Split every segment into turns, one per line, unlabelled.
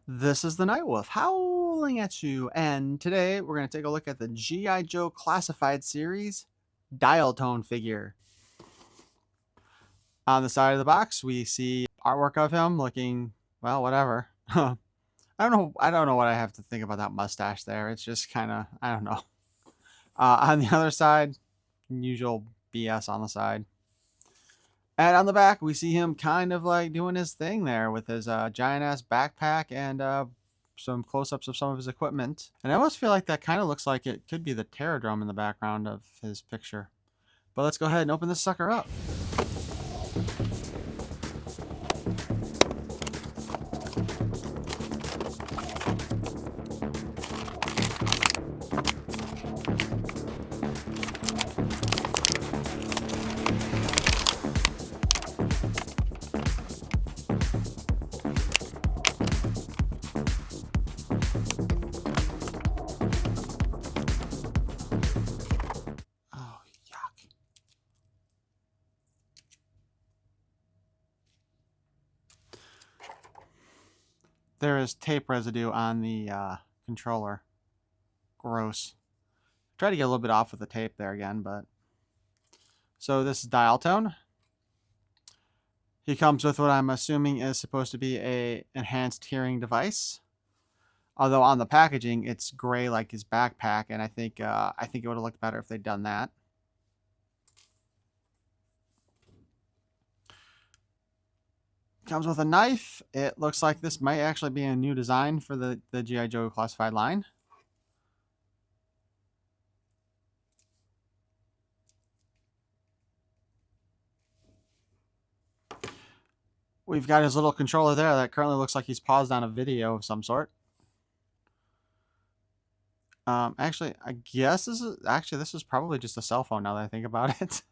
This is the Night Wolf howling at you, and today we're going to take a look at the G.I. Joe Classified Series Dialtone figure. On the side of the box, we see artwork of him looking, well, whatever. I don't know what I have to think about that mustache there. It's just kind of, I don't know. On the other side, usual BS on the side. And on the back, we see him kind of like doing his thing there with his giant ass backpack and some close ups of some of his equipment. And I almost feel like that kind of looks like it could be the Terror Drum in the background of his picture. But let's go ahead and open this sucker up. Oh, yuck. There is tape residue on the controller. Gross. Try to get a little bit off with the tape there again, but... So this is Dialtone. He comes with what I'm assuming is supposed to be a enhanced hearing device. Although on the packaging, it's gray like his backpack, and I think it would have looked better if they'd done that. Comes with a knife. It looks like this might actually be a new design for the G.I. Joe Classified line. We've got his little controller there that currently looks like he's paused on a video of some sort. Actually, I guess this is probably just a cell phone now that I think about it.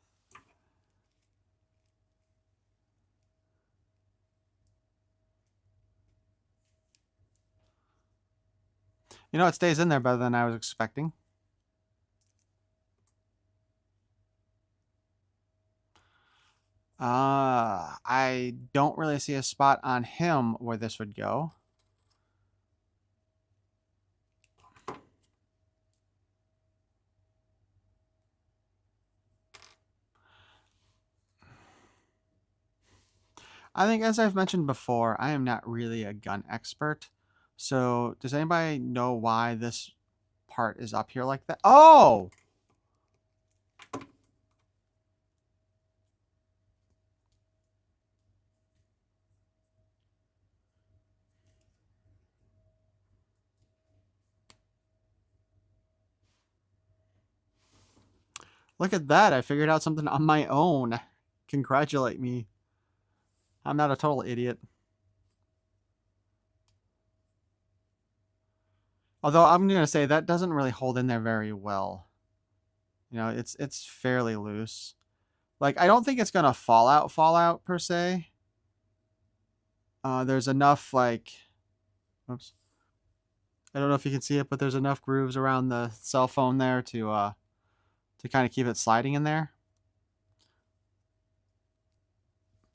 You know, it stays in there better than I was expecting. I don't really see a spot on him where this would go. I think, as I've mentioned before, I am not really a gun expert. So, does anybody know why this part is up here like that? Oh! Look at that. I figured out something on my own. Congratulate me. I'm not a total idiot. Although I'm going to say that doesn't really hold in there very well. You know, it's fairly loose. Like, I don't think it's going to fall out per se. There's enough, like... Oops. I don't know if you can see it, but there's enough grooves around the cell phone there to kind of keep it sliding in there.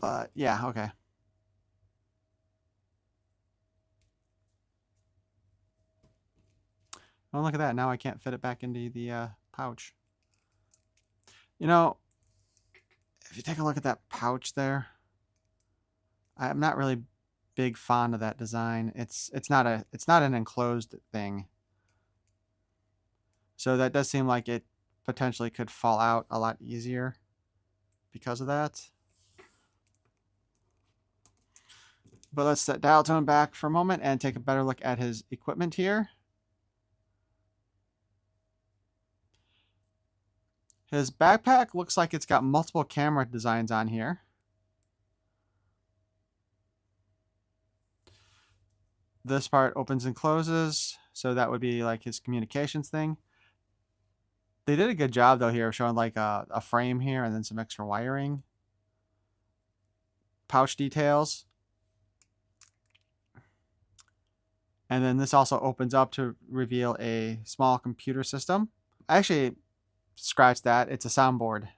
But, yeah, okay. Oh, look at that. Now I can't fit it back into the pouch. You know, if you take a look at that pouch there, I'm not really big fond of that design. It's not an enclosed thing. So that does seem like it potentially could fall out a lot easier because of that. But let's set Dialtone back for a moment and take a better look at his equipment here. His backpack looks like it's got multiple camera designs on here. This part opens and closes, so that would be like his communications thing. They did a good job though here of showing like a frame here and then some extra wiring. Pouch details. And then this also opens up to reveal a small computer system. I actually scratched that. It's a soundboard.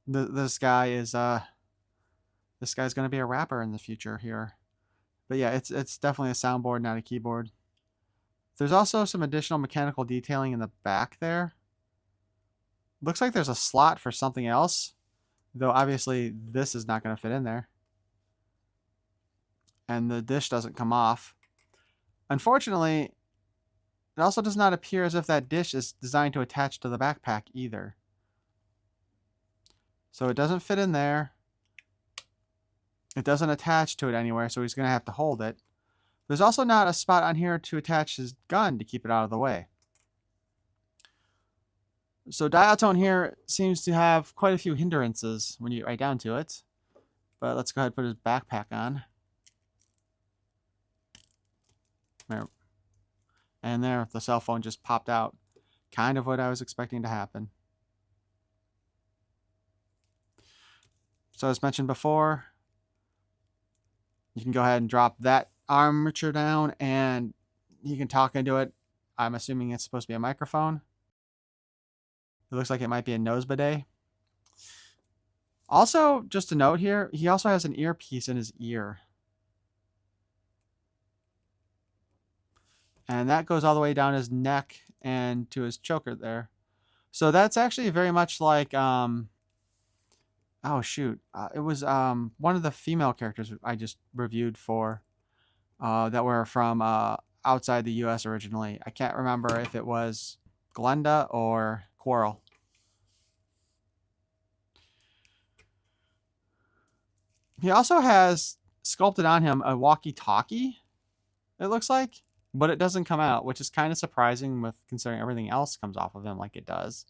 This guy's going to be a rapper in the future here. But yeah, it's definitely a soundboard, not a keyboard. There's also some additional mechanical detailing in the back there. Looks like there's a slot for something else, though obviously this is not going to fit in there. And the dish doesn't come off. Unfortunately, it also does not appear as if that dish is designed to attach to the backpack either. So it doesn't fit in there. It doesn't attach to it anywhere, so he's going to have to hold it. There's also not a spot on here to attach his gun to keep it out of the way. So Dialtone here seems to have quite a few hindrances when you get right down to it. But let's go ahead and put his backpack on. There. And there, the cell phone just popped out. Kind of what I was expecting to happen. So as mentioned before, you can go ahead and drop that armature down and you can talk into it. I'm assuming it's supposed to be a microphone. It looks like it might be a nose bidet. Also, just a note here, he also has an earpiece in his ear. And that goes all the way down his neck and to his choker there. So that's actually very much like, oh shoot, it was one of the female characters I just reviewed for that were from outside the US originally. I can't remember if it was Glenda or Quarrel. He also has sculpted on him a walkie-talkie, it looks like, but it doesn't come out, which is kind of surprising with considering everything else comes off of him like it does.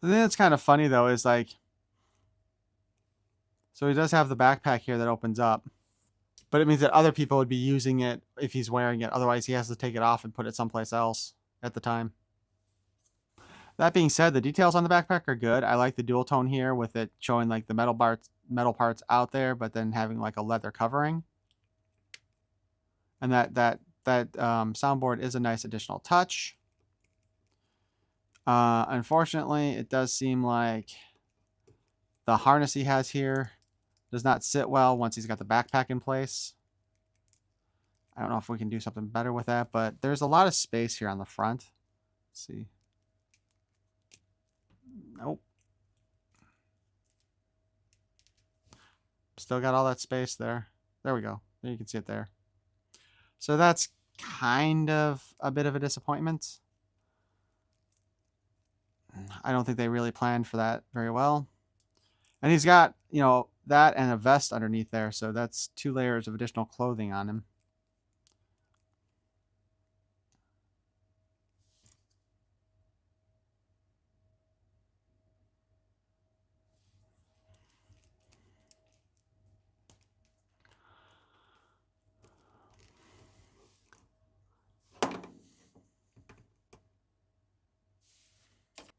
The thing that's kind of funny though is like, so he does have the backpack here that opens up, but it means that other people would be using it if he's wearing it. Otherwise, he has to take it off and put it someplace else at the time. That being said, the details on the backpack are good. I like the dual tone here with it showing like the metal parts out there, but then having like a leather covering. And that soundboard is a nice additional touch. Unfortunately, it does seem like the harness he has here does not sit well once he's got the backpack in place. I don't know if we can do something better with that, but there's a lot of space here on the front. Let's see. Nope. Still got all that space there. There we go. There you can see it there. So that's kind of a bit of a disappointment. I don't think they really planned for that very well. And he's got, you know, that and a vest underneath there. So that's 2 layers of additional clothing on him.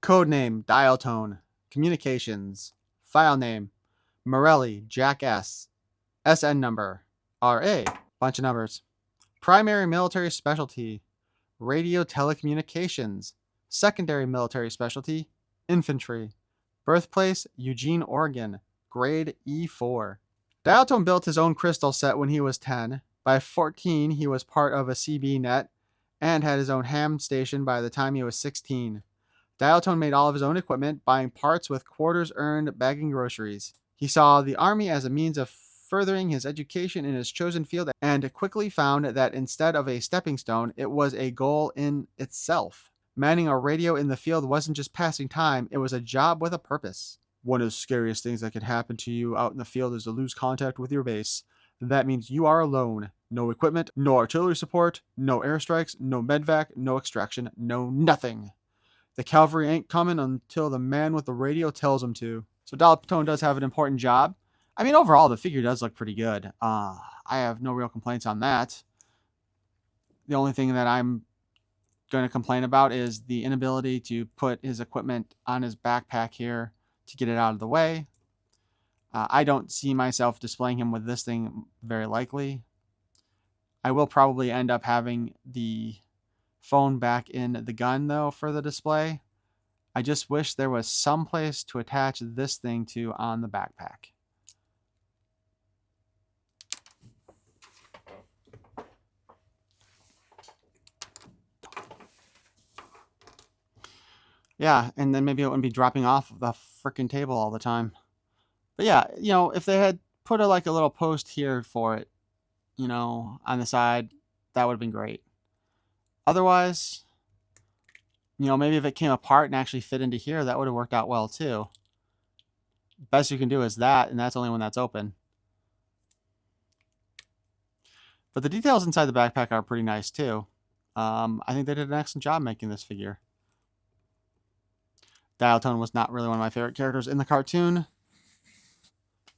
Codename, Dialtone. Communications. File name, Morelli, Jack S. SN number, RA. Bunch of numbers. Primary military specialty, radio telecommunications. Secondary military specialty, infantry. Birthplace, Eugene, Oregon. Grade E4. Dialtone built his own crystal set when he was 10. By 14, he was part of a CB net and had his own ham station by the time he was 16. Dialtone made all of his own equipment, buying parts with quarters earned bagging groceries. He saw the army as a means of furthering his education in his chosen field and quickly found that instead of a stepping stone, it was a goal in itself. Manning a radio in the field wasn't just passing time, it was a job with a purpose. One of the scariest things that could happen to you out in the field is to lose contact with your base. That means you are alone. No equipment, no artillery support, no airstrikes, no medvac, no extraction, no nothing. The cavalry ain't coming until the man with the radio tells them to. So Dialtone does have an important job. I mean, overall, the figure does look pretty good. I have no real complaints on that. The only thing that I'm going to complain about is the inability to put his equipment on his backpack here to get it out of the way. I don't see myself displaying him with this thing very likely. I will probably end up having the phone back in the gun though for the display. I just wish there was some place to attach this thing to on the backpack. Yeah, and then maybe it wouldn't be dropping off the freaking table all the time. But yeah, you know, if they had put a like a little post here for it, you know, on the side, that would have been great. Otherwise, you know, maybe if it came apart and actually fit into here, that would have worked out well too. Best you can do is that, and that's only when that's open. But the details inside the backpack are pretty nice too. I think they did an excellent job making this figure. Dialtone was not really one of my favorite characters in the cartoon,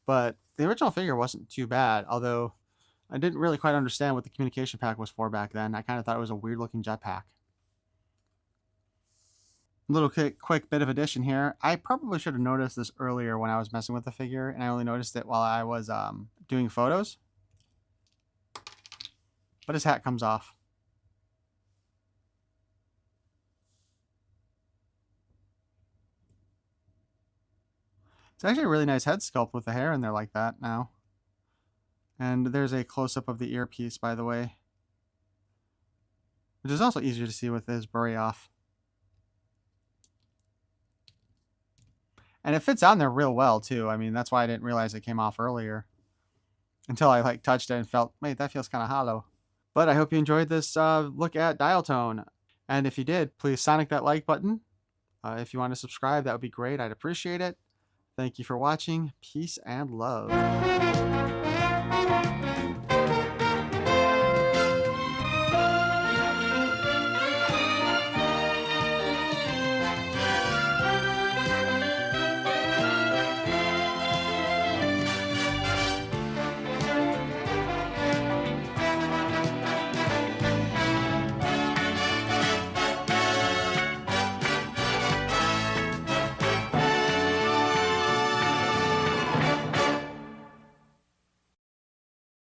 but the original figure wasn't too bad, although I didn't really quite understand what the communication pack was for back then. I kind of thought it was a weird looking jetpack. Little quick bit of addition here. I probably should have noticed this earlier when I was messing with the figure, and I only noticed it while I was doing photos. But his hat comes off. It's actually a really nice head sculpt with the hair in there like that now. And there's a close-up of the earpiece, by the way, which is also easier to see with his beret off. And it fits on there real well, too. I mean, that's why I didn't realize it came off earlier. Until I like touched it and felt, wait, that feels kind of hollow. But I hope you enjoyed this look at Dialtone. And if you did, please sonic that like button. If you want to subscribe, that would be great. I'd appreciate it. Thank you for watching. Peace and love.